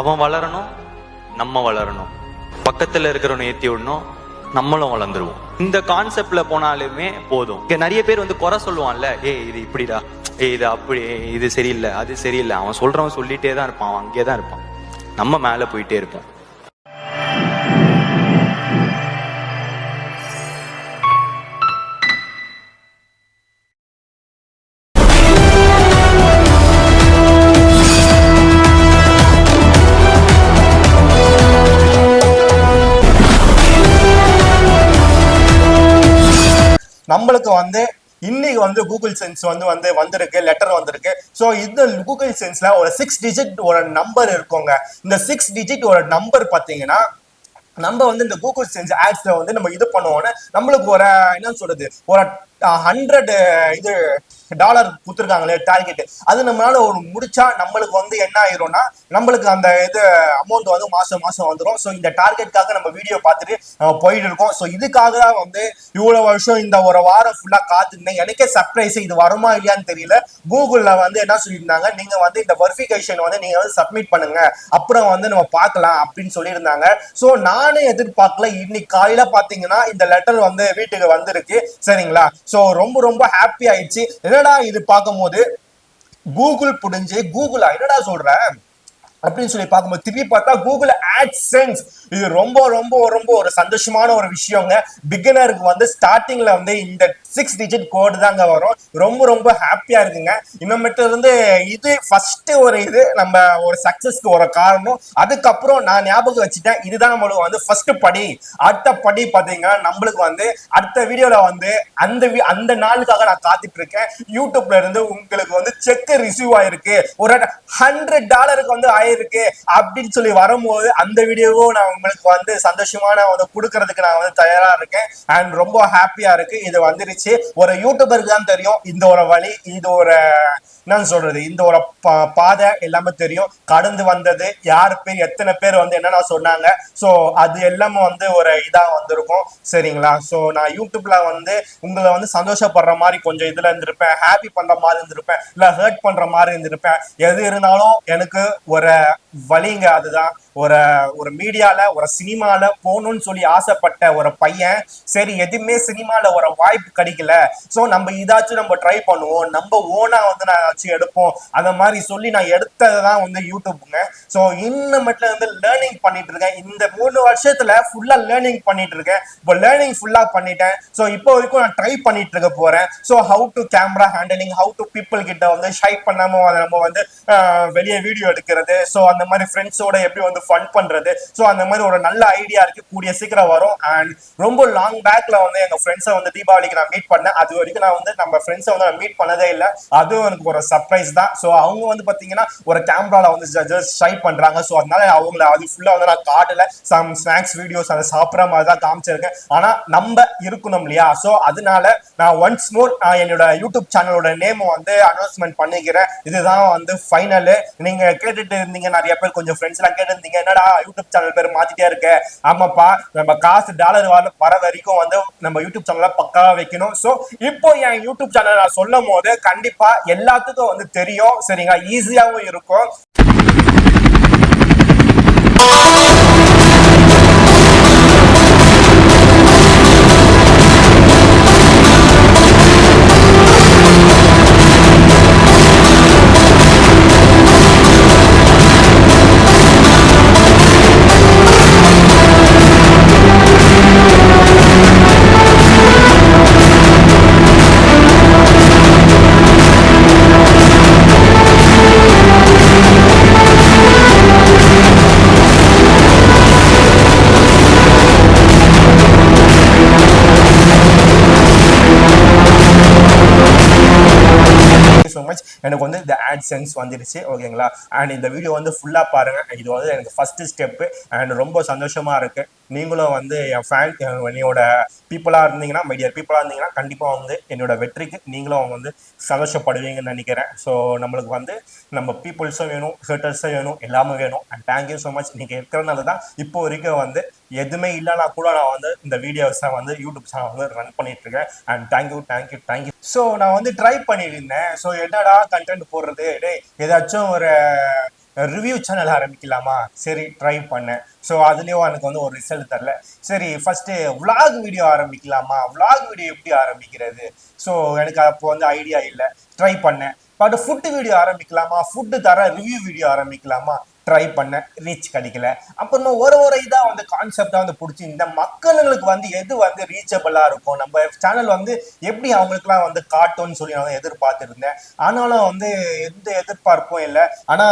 அவன் வளரணும், நம்ம வளரணும், பக்கத்துல இருக்கிறவனை ஏத்தி விடணும், நம்மளும் வளர்ந்துருவோம். இந்த கான்செப்ட்ல போனாலுமே போதும். இங்க நிறைய பேர் வந்து குறை சொல்லுவான்ல, இது இப்படிடா, இது அப்படி, இது சரியில்லை, அது சரியில்லை. அவன் சொல்றவன் சொல்லிட்டே தான் இருப்பான், அவன் அங்கேயே தான் இருப்பான். நம்ம மேல போயிட்டே இருப்போம். நம்மளுக்கு வந்து இன்னைக்கு வந்து கூகுள் சென்ஸ் வந்திருக்கு, லெட்டர் வந்திருக்கு. ஸோ இந்த கூகுள் சென்ஸ்ல ஒரு 6 டிஜிட் ஒரு நம்பர் இருக்குங்க. இந்த 6 டிஜிட் ஒரு நம்பர் பார்த்தீங்கன்னா நம்ம வந்து இந்த கூகுள் சென்ஸ் ஆட்ஸ்ல வந்து நம்ம இது பண்ணுவோம்னா நம்மளுக்கு ஒரு என்ன சொல்றது, ஒரு 100 இது டாலர் கொடுத்துருக்காங்களே டார்கெட், அது நம்மளால ஒரு முடிச்சா நம்மளுக்கு வந்து என்ன ஆயிரும்னா நம்மளுக்கு அந்த இது அமௌண்ட் வந்து மாசம் மாசம் வந்துடும். ஸோ இந்த டார்கெட்டுக்காக நம்ம வீடியோ பார்த்துட்டு நம்ம போயிட்டு இருக்கோம். ஸோ இதுக்காக தான் வந்து இவ்வளவு வருஷம் இந்த ஒரு வாரம் ஃபுல்லா காத்துருந்தேன். எனக்கே சர்ப்ரைஸ், இது வருமா இல்லையான்னு தெரியல. கூகுள்ல வந்து என்ன சொல்லியிருந்தாங்க, நீங்க வந்து இந்த வெரிஃபிகேஷன் வந்து நீங்க வந்து சப்மிட் பண்ணுங்க, அப்புறம் வந்து நம்ம பார்க்கலாம் அப்படின்னு சொல்லியிருந்தாங்க. ஸோ நானே எதிர்பார்க்கல. இன்னைக்கு காலையில பாத்தீங்கன்னா இந்த லெட்டர் வந்து வீட்டுக்கு வந்திருக்கு, சரிங்களா. ஸோ ரொம்ப ரொம்ப ஹாப்பி ஆயிடுச்சு. என்னடா இது பார்க்கும் போது கூகுள் புடிஞ்சு கூகுளா என்னடா சொல்ற அப்படின்னு சொல்லி பார்க்கும்போது திருப்பி பார்த்தா கூகுள் AdSense. இது ரொம்ப ரொம்ப ரொம்ப ஒரு சந்தோஷமான ஒரு விஷயங்க. பிகினருக்கு வந்து ஸ்டார்டிங்ல வந்து இந்த 6 டிஜிட் கோடு தாங்க வரும். ரொம்ப ரொம்ப ஹாப்பியா இருக்குங்க. இன்னமேட்டு இருந்து இது ஃபர்ஸ்ட் ஒரு இது நம்ம ஒரு சக்சஸ்க்கு ஒரு காரணம். அதுக்கப்புறம் நான் ஞாபகம் வச்சுட்டேன், இதுதான் நம்மளுக்கு வந்து ஃபர்ஸ்ட் படி. அடுத்த படி பாத்தீங்கன்னா நம்மளுக்கு வந்து அடுத்த வீடியோல வந்து அந்த நாளுக்காக நான் காத்துட்டு இருக்கேன். யூடியூப்ல இருந்து உங்களுக்கு வந்து செக் ரிசீவ் ஆயிருக்கு, ஒரு $100 வந்து இருக்கு அப்படின்னு சொல்லி வரும்போது அந்த வீடியோவும் நான் உங்களுக்கு வந்து சந்தோஷமான கொடுக்கறதுக்கு நான் வந்து தயாரா இருக்கேன். அண்ட் ரொம்ப ஹாப்பியா இருக்கு. இது வந்துருச்சு. ஒரு யூடியூபருக்கு தான் தெரியும் இந்த ஒரு வழி, இது ஒரு என்ன சொல்றது, இந்த ஒரு பாதை எல்லாமே தெரியும். கடந்து வந்தது யார் பேர், எத்தனை பேர் வந்து என்னென்ன சொன்னாங்க. ஸோ அது எல்லாமே வந்து ஒரு இதா வந்திருக்கும், சரிங்களா. ஸோ நான் யூடியூப்ல வந்து உங்களை வந்து சந்தோஷப்படுற மாதிரி கொஞ்சம் இதுல இருந்திருப்பேன், ஹாப்பி பண்ற மாதிரி இருந்திருப்பேன், இல்ல ஹர்ட் பண்ற மாதிரி இருந்திருப்பேன். எது இருந்தாலும் எனக்கு ஒரு வழிங்க. அதுதான் ஒரு மீடியால ஒரு சினிமால போகணும்னு சொல்லி ஆசைப்பட்ட ஒரு பையன். சரி, எதுவுமே சினிமால ஒரு வாய்ப்பு கிடைக்கல, சோ நம்ம இதாச்சும் நம்ம ட்ரை பண்ணுவோம், நம்ம ஓனா வந்து நான் எடுப்போம், அந்த மாதிரி சொல்லி நான் எடுத்ததுதான் வந்து யூடியூப்ங்க. சோ இன்னமேட்ல வந்து லேர்னிங் பண்ணிட்டு இருக்கேன். இந்த 3 வருஷத்துல ஃபுல்லா லேர்னிங் பண்ணிட்டு இருக்கேன். இப்போ லேர்னிங் ஃபுல்லா பண்ணிட்டேன். சோ இப்போ வரைக்கும் நான் ட்ரை பண்ணிட்டு இருக்க போறேன். So how to camera handling, how to people கிட்ட வந்து ஷை பண்ணாம நம்ம வந்து வெளியே வீடியோ எடுக்கிறது, சோ அந்த மாதிரி ஃப்ரெண்ட்ஸோட எப்படி வந்து ஃபன் பண்றது. சோ அந்த மாதிரி ஒரு நல்ல ஐடியா இருக்கு, கூடிய சீக்கிரம் வரும். அண்ட் ரொம்ப லாங் பேக்ல வந்து எங்க ஃப்ரெண்ட்ஸை வந்து தீபாவளிக்கு நான் மீட் பண்ணேன். அது வரைக்கும் நான் வந்து நம்ம ஃப்ரெண்ட்ஸை வந்து நான் மீட் பண்ணதே இல்லை. அதுவும் எனக்கு ஒரு சர்ப்ரைஸ் தான். ஸோ அவங்க வந்து பாத்தீங்கன்னா ஒரு கேமரால வந்து ஜஸ்ட் ஷை பண்றாங்க. ஸோ அதனால அவங்கள அது ஃபுல்லா வந்து நான் காட்டல. சம் ஸ்நாக்ஸ் வீடியோஸ் அதை சாப்பிட்ற மாதிரி தான் காமிச்சிருக்கேன். ஆனா நம்ம இருக்கணும் இல்லையா. ஸோ அதனால நான் ஒன்ஸ் மோர் என்னோட யூடியூப் சேனலோட நேம் வந்து அனௌன்ஸ்மெண்ட் பண்ணிக்கிறேன். இதுதான் வந்து ஃபைனல். நீங்க கேட்டுட்டு இருந்தீங்க, நிறைய பேர் கொஞ்சம் ஃப்ரெண்ட்ஸ் எல்லாம் கேட்டு இருந்தீங்க, என்னடா யூடியூப் சேனல் பேர் மாத்திட்டே இருக்க. ஆமாப்பா, நம்ம காசு டாலர் வர வரைக்கும் வந்து நம்ம யூடியூப் சேனல பக்காவா வைக்கணும். சோ இப்போ என் யூடியூப் சேனல் நான் சொல்லும் போது கண்டிப்பா எல்லாத்துக்கும் வந்து தெரியும், சரிங்களா, ஈஸியாவும் இருக்கும். so much. எனக்கு வந்து இந்த AdSense வந்துருச்சு, ஓகேங்களா. அண்ட் இந்த வீடியோ வந்து ஃபுல்லா பாருங்க. இது வந்து எனக்கு ஃபர்ஸ்ட் ஸ்டெப். அண்ட் ரொம்ப சந்தோஷமா இருக்கு. நீங்களும் வந்து என் ஃபேன், என்னோட பீப்புளா இருந்தீங்கன்னா, மைடியர் பீப்புளா இருந்தீங்கன்னா கண்டிப்பா வந்து என்னோட வெற்றிக்கு நீங்களும் வந்து சந்தோஷப்படுவீங்கன்னு நினைக்கிறேன். ஸோ நம்மளுக்கு வந்து நம்ம பீப்புள்ஸும் வேணும், ஹேட்டர்ஸும் வேணும், எல்லாமே வேணும். And thank you so much. நீங்க இருக்கிறதுனால தான் இப்போ வரைக்கும் வந்து எதுவுமே இல்லைனா கூட நான் வந்து இந்த வீடியோஸை வந்து யூடியூப் சேனல் வந்து ரன் பண்ணிட்டு இருக்கேன். And thank you. ஸோ நான் வந்து ட்ரை பண்ணியிருந்தேன். ஸோ என்னடா கண்டென்ட் போடுறது, ஏதாச்சும் ஒரு ரிவ்யூ சேனல் ஆரம்பிக்கலாமா, சரி ட்ரை பண்ணேன். ஸோ அதுலேயும் எனக்கு வந்து ஒரு ரிசல்ட் தரல. சரி ஃபர்ஸ்ட் vlog வீடியோ ஆரம்பிக்கலாமா, vlog வீடியோ எப்படி ஆரம்பிக்கிறது, ஸோ எனக்கு அப்போ வந்து ஐடியா இல்லை, ட்ரை பண்ணேன். பட் ஃபுட் வீடியோ ஆரம்பிக்கலாமா, ஃபுட்டு தர ரிவ்யூ வீடியோ ஆரம்பிக்கலாமா, ட்ரை பண்ணேன், ரீச் கிடைக்கல. அப்புறமா ஒரு இதா வந்து கான்செப்டா வந்து பிடிச்சி இந்த மக்களுங்களுக்கு வந்து எது வந்து ரீச்சபிளா இருக்கும், நம்ம சேனல் வந்து எப்படி அவங்களுக்குலாம் வந்து காட்டும்னு சொல்லி நான் எதிர்பார்த்துருந்தேன். ஆனாலும் வந்து எந்த எதிர்பார்ப்பும் இல்லை. ஆனா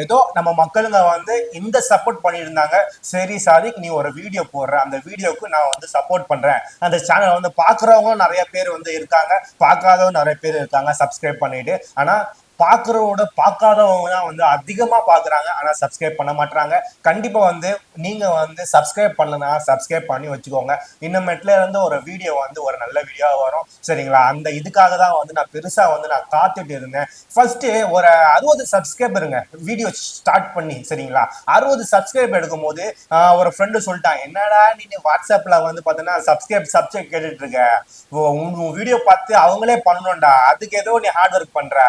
ஏதோ நம்ம மக்களுங்க வந்து இந்த சப்போர்ட் பண்ணியிருந்தாங்க. சரி சாதிக் நீ ஒரு வீடியோ போடுற, அந்த வீடியோக்கு நான் வந்து சப்போர்ட் பண்றேன். அந்த சேனல் வந்து பாக்குறவங்க நிறைய பேர் வந்து இருக்காங்க, பார்க்காதவங்க நிறைய பேர் இருக்காங்க சப்ஸ்கிரைப் பண்ணிட்டு. ஆனா பாக்குறவோட பார்க்காதவங்க தான் வந்து அதிகமா பாக்குறாங்க, ஆனா சப்ஸ்கிரைப் பண்ண மாட்டாங்க. கண்டிப்பா வந்து நீங்க வந்து சப்ஸ்கிரைப் பண்ணலனா சப்ஸ்கிரைப் பண்ணி வச்சுக்கோங்க. இன்னமேட்ல இருந்து ஒரு வீடியோ வந்து ஒரு நல்ல வீடியோ வரும், சரிங்களா? அந்த இதுக்காக தான் வந்து நான் பெருசா வந்து நான் காத்துட்டு இருந்தேன். ஃபர்ஸ்ட் ஒரு 60 சப்ஸ்கிரைபருங்க வீடியோ ஸ்டார்ட் பண்ணி, சரிங்களா? 60 சப்ஸ்கிரைப் எடுக்கும் போது ஒரு ஃப்ரெண்டு சொல்லிட்டான், என்னடா நீ வாட்ஸ்அப்ல வந்து பார்த்தீங்கன்னா சப்ஸ்கிரைப் கேட்டுட்டு இருக்க, உன் வீடியோ பார்த்து அவங்களே பண்ணணும்டா, அதுக்கு ஏதோ நீ ஹார்ட் ஒர்க் பண்ற,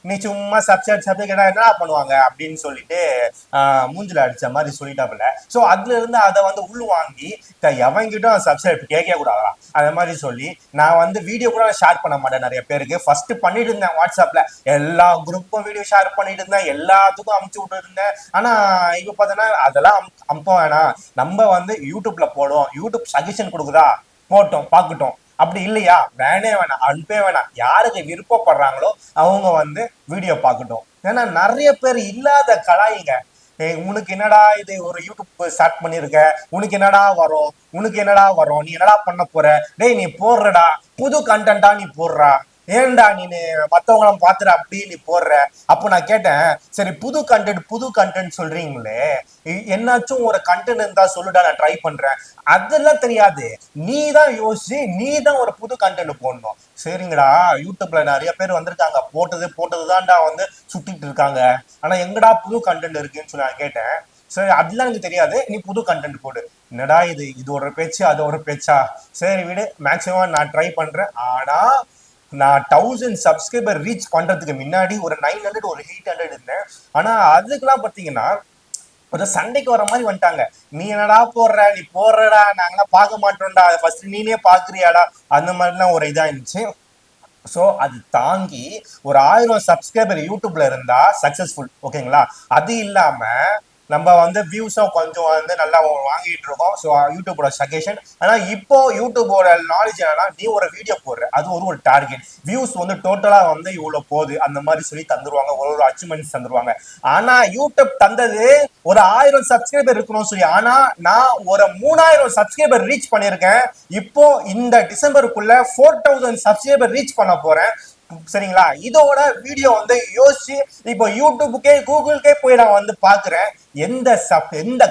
நீ சும்மா சப்ஸ்கிரைப் கேட்டா என்ன பண்ணுவாங்க அப்படின்னு சொல்லிட்டு மூஞ்சில அடிச்ச மாதிரி சொல்லிட்டாப்புல. ஸோ அதுல இருந்து அதை வந்து உள் வாங்கி எவங்கிட்டும் சப்ஸ்கிரைப் கேட்க கூடாதா அந்த மாதிரி சொல்லி நான் வந்து வீடியோ கூட ஷேர் பண்ண மாட்டேன் நிறைய பேருக்கு. ஃபர்ஸ்ட் பண்ணிட்டு இருந்தேன் வாட்ஸ்அப்ல, எல்லா குரூப்பும் வீடியோ ஷேர் பண்ணிட்டு இருந்தேன், எல்லாத்துக்கும் அமுச்சு விட்டு இருந்தேன். ஆனா இப்ப பார்த்தோன்னா அதெல்லாம் அமுப்ப வேணாம், நம்ம வந்து யூடியூப்ல போடுவோம், யூடியூப் சஜஷன் கொடுக்குதா போட்டோம் பார்க்கட்டும், அப்படி இல்லையா வேணே வேணாம் அனுப்பவே வேணாம், யாருக்கு விருப்பப்படுறாங்களோ அவங்க வந்து வீடியோ பார்க்கட்டும். ஏன்னா நிறைய பேர் இல்லாத கலாயிங்க, உனக்கு என்னடா இது ஒரு யூடியூப் ஸ்டார்ட் பண்ணிருக்க, உனக்கு என்னடா வரும், உனக்கு என்னடா வரும், நீ என்னடா பண்ண போற, டேய் நீ போடுறடா புது கண்டென்ட்டா நீ போடுறா, ஏன்டா நீ மத்தவங்களும் பாத்துற அப்படி நீ போடுற. அப்போ நான் கேட்டேன், சரி புது கண்டென்ட் சொல்றீங்களே, என்னாச்சும் ஒரு கண்டென்ட் இருந்தா சொல்லுடா நான் ட்ரை பண்றேன். அதெல்லாம் தெரியாது, நீ தான் யோசிச்சு நீ தான் ஒரு புது கண்டென்ட் போடணும். சரிங்கடா, யூடியூப்ல நிறைய பேர் வந்திருக்காங்க, போட்டதுதான்டா வந்து சுத்திட்டு இருக்காங்க, ஆனா எங்கடா புது கண்டென்ட் இருக்குன்னு சொல்லி நான் கேட்டேன். சரி அதெல்லாம் எனக்கு தெரியாது, நீ புது கண்டென்ட் போடு. என்னடா இது ஒரு பேச்சு அது ஒரு பேச்சா, சரி விடு, மேக்சிமம் நான் ட்ரை பண்றேன். ஆனா நான் 1000 சப்ஸ்கிரைபர் ரீச் பண்றதுக்கு முன்னாடி ஒரு 900 ஒரு 800 இருந்தேன். ஆனா அதுக்கெல்லாம் பாத்தீங்கன்னா ஒரு சண்டைக்கு வர மாதிரி வந்துட்டாங்க. நீ என்னடா போடுற, நீ போடுறடா, நாங்களாம் பார்க்க மாட்டோம்டா, ஃபர்ஸ்ட் நீனே பாக்குறியாடா, அந்த மாதிரிலாம் ஒரு இதா இருந்துச்சு. ஸோ அது தாங்கி ஒரு 1000 சப்ஸ்கிரைபர் யூடியூப்ல இருந்தா சக்சஸ்ஃபுல், ஓகேங்களா? அது இல்லாம நம்ம வந்து வியூஸும் கொஞ்சம் வந்து நல்லா வாங்கிட்டு இருக்கோம். ஸோ யூடியூபோட சஜஷன். ஆனா இப்போ யூடியூபோட நாலேஜ் என்னன்னா, நீ ஒரு வீடியோ போடுற, அது ஒரு டார்கெட் வியூஸ் வந்து டோட்டலா வந்து இவ்வளவு போகுது அந்த மாதிரி சொல்லி தந்துருவாங்க, ஒரு அச்சீவ்மெண்ட்ஸ் தந்துருவாங்க. ஆனா யூடியூப் தந்தது ஒரு 1000 சப்ஸ்கிரைபர் இருக்கணும் சொல்லி. ஆனா நான் ஒரு 3000 சப்ஸ்கிரைபர் ரீச் பண்ணிருக்கேன். இப்போ இந்த டிசம்பருக்குள்ள 4000 சப்ஸ்கிரைபர் ரீச் பண்ண போறேன், சரிங்களா? இதோட வீடியோ வந்து யோசிச்சு இப்போ யூடியூபுக்கே கூகுளுக்கே போய் நான் வந்து பாக்குறேன், எந்த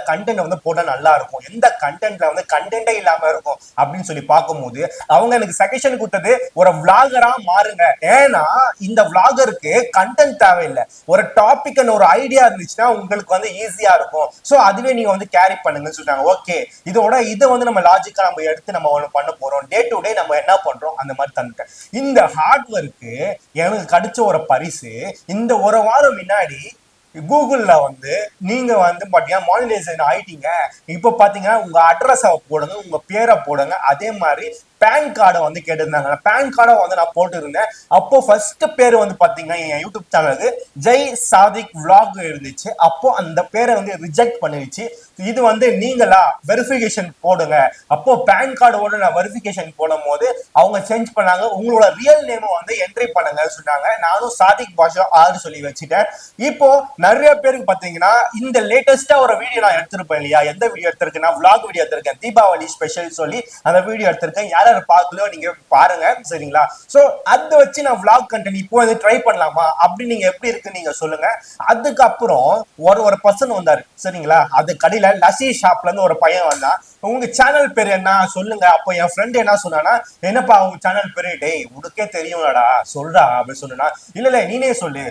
கண்டென்ட் வந்து போட்டா நல்லா இருக்கும், எந்த கண்டென்ட்ல வந்து கண்டென்ட்டே இல்லாம இருக்கும் அப்படின்னு சொல்லி பார்க்கும்போது அவங்க எனக்கு சஜஷன் கொடுத்தது ஒரு விளாகரா மாறுங்க. ஏன்னா இந்த விளாகருக்கு கண்டென்ட் தேவையில்லை, ஒரு டாபிக் ஒரு ஐடியா இருந்துச்சுன்னா உங்களுக்கு வந்து ஈஸியா இருக்கும். ஸோ அதுவே நீங்க வந்து கேரி பண்ணுங்கன்னு சொல்லிட்டாங்க. ஓகே, இதை வந்து நம்ம லாஜிக்கா நம்ம எடுத்து நம்ம ஒன்று பண்ண போறோம், டே டு டே நம்ம என்ன பண்றோம் அந்த மாதிரி தந்துட்டேன். இந்த ஹார்ட் ஒர்க்கு எனக்கு கிடைச்ச ஒரு பரிசு. இந்த ஒரு வாரம் முன்னாடி கூகுள்ல வந்து நீங்க வந்து பாத்தீங்கன்னா மானிட்டைசேஷன் ஆயிட்டீங்க, இப்ப பாத்தீங்கன்னா உங்க அட்ரஸை போடுங்க, உங்க பேரை போடுங்க, அதே மாதிரி பேன் கார்டை வந்து கேட்டிருந்தாங்க. பேன் கார்டை வந்து நான் போட்டு இருந்தேன். அப்போ ஃபர்ஸ்ட் பேர் வந்து பாத்தீங்கன்னா என் யூடியூப் சேனலுக்கு ஜெய் சாதிக் vlog இருந்துச்சு. அப்போ அந்த பேரை வந்து ரிஜெக்ட் பண்ணிடுச்சு. இது வந்து நீங்களா வெரிஃபிகேஷன் போடுங்க. அப்போ பேன் கார்டோட நான் வெரிஃபிகேஷன் போடும் போது அவங்க சேஞ்ச் பண்ணாங்க, உங்களோட ரியல் நேம் வந்து என்ட்ரி பண்ணுங்க சொன்னாங்க. நானும் சாதிக் பாஷா ஆறு சொல்லி வச்சுட்டேன். இப்போ நிறைய பேருக்கு பாத்தீங்கன்னா இந்த லேட்டஸ்டா ஒரு வீடியோ நான் எடுத்திருப்பேன் இல்லையா, எந்த வீடியோ எடுத்திருக்கேன்னா vlog வீடியோ எடுத்திருக்கேன், தீபாவளி ஸ்பெஷல் சொல்லி அந்த வீடியோ எடுத்திருக்கேன். யாரும் பார்க்கலையோ நீங்க பாருங்க, சரிங்களா? சோ அதை வச்சு நான் vlog கண்டென்ட் இப்போ வந்து ட்ரை பண்ணலாமா அப்படி நீங்க எப்படி இருக்கு நீங்க சொல்லுங்க. அதுக்கப்புறம் ஒரு பர்சன் வந்தாரு, சரிங்களா? அது கடையில லசி ஷாப்ல இருந்து ஒரு பையன் வந்தான். உங்க சேனல் பேர் என்ன சொல்லுங்க. அப்போ என் ஃப்ரெண்ட் என்ன சொன்னானா, என்னப்பா உங்க சேனல் பேரு, டேய் உனக்கே தெரியும்லடா சொல்றா அப்படின்னு சொன்னா, இல்ல நீனே சொல்லு,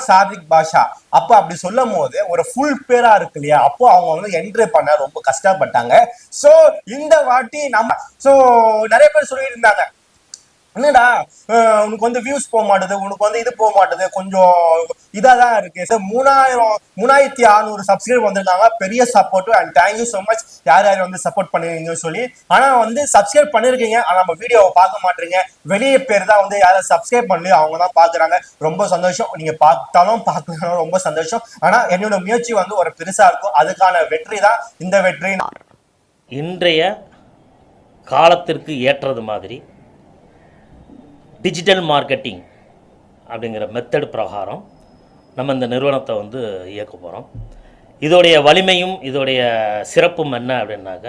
சாதிக் பாஷா. அப்ப அப்படி சொல்லும் போது ஒரு ஃபுல் பேரா இருக்கு இல்லையா, அப்போ அவங்க வந்து என்ட்ரி பண்ண ரொம்ப கஷ்டப்பட்டாங்க. சோ இந்த வாட்டி நம்ம சோ நிறைய பேர் சொல்லிட்டு இருந்தாங்க, என்னடா உனக்கு வந்து வியூஸ் போக மாட்டுது, உனக்கு வந்து இது போக மாட்டுது, கொஞ்சம் இதாதான் இருக்கு சார். 3600 சப்ஸ்கிரைபர் வந்திருக்காங்க, பெரிய support and thank you so much யார் யார் வந்து சப்போர்ட் பண்ணுவீங்கன்னு சொல்லி. ஆனா வந்து சப்ஸ்கிரைப் பண்ணிருக்கீங்க, ஆனா நம்ம வீடியோவை பார்க்க மாட்டீங்க. வெளியே பேர் தான் வந்து யாரும் சப்ஸ்கிரைப் பண்ணலையோ அவங்க தான் பாக்குறாங்க. ரொம்ப சந்தோஷம், நீங்க பார்த்தாலும் பார்க்கணும், ரொம்ப சந்தோஷம். ஆனா என்னோட முயற்சி வந்து ஒரு பெருசா இருக்கும், அதுக்கான வெற்றி தான் இந்த வெற்றி. இன்றைய காலத்திற்கு ஏற்றது மாதிரி டிஜிட்டல் மார்க்கெட்டிங் அப்படிங்கிற மெத்தட் பிரகாரம் நம்ம இந்த நிறுவனத்தை வந்து இயக்க போகிறோம். இதோடைய வலிமையும் இதோடைய சிறப்பும் என்ன அப்படின்னாக்க,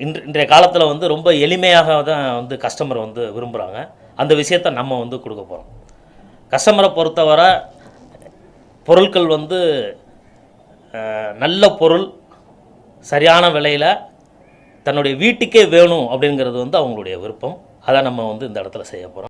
இன்றைய காலத்தில் வந்து ரொம்ப எளிமையாக தான் வந்து கஸ்டமர் வந்து விரும்புகிறாங்க. அந்த விஷயத்தை நம்ம வந்து கொடுக்க போகிறோம். கஸ்டமரை பொறுத்தவரை பொருட்கள் வந்து நல்ல பொருள் சரியான விலையில் தன்னுடைய வீட்டுக்கே வேணும் அப்படிங்கிறது வந்து அவங்களுடைய விருப்பம். அதை நம்ம வந்து இந்த இடத்துல செய்ய போகிறோம்.